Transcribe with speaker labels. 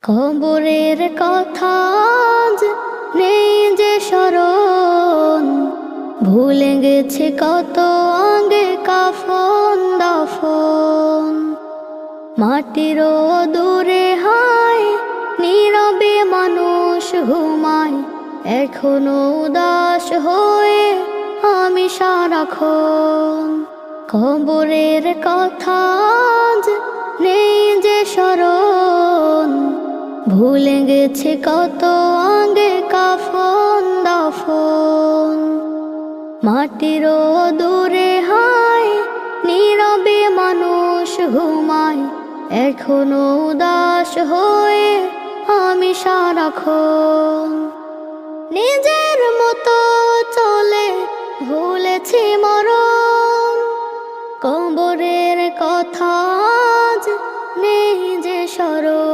Speaker 1: কবরের কথা আজ নেই যে স্মরণ, ভুলে গেছে কত আগে কাফন দাফন। মাটিরও দূরে হায় নীরবে মানুষ ঘুমায়, এখনো উদাস হয়ে আমি সারাক্ষণ। কবরের কথা আজ নেই যে স্মরণ, ভুলে গেছে কত আগে কাফন দাফন। মাটিরও দূরে হায় নীরবে মানুষ ঘুমায়, এখনো উদাস হয়ে আমি সারাক্ষণ। নিজের মতো চলে ভুলেছি মরণ, কবরের কথা আজ নেই যে স্মরণ।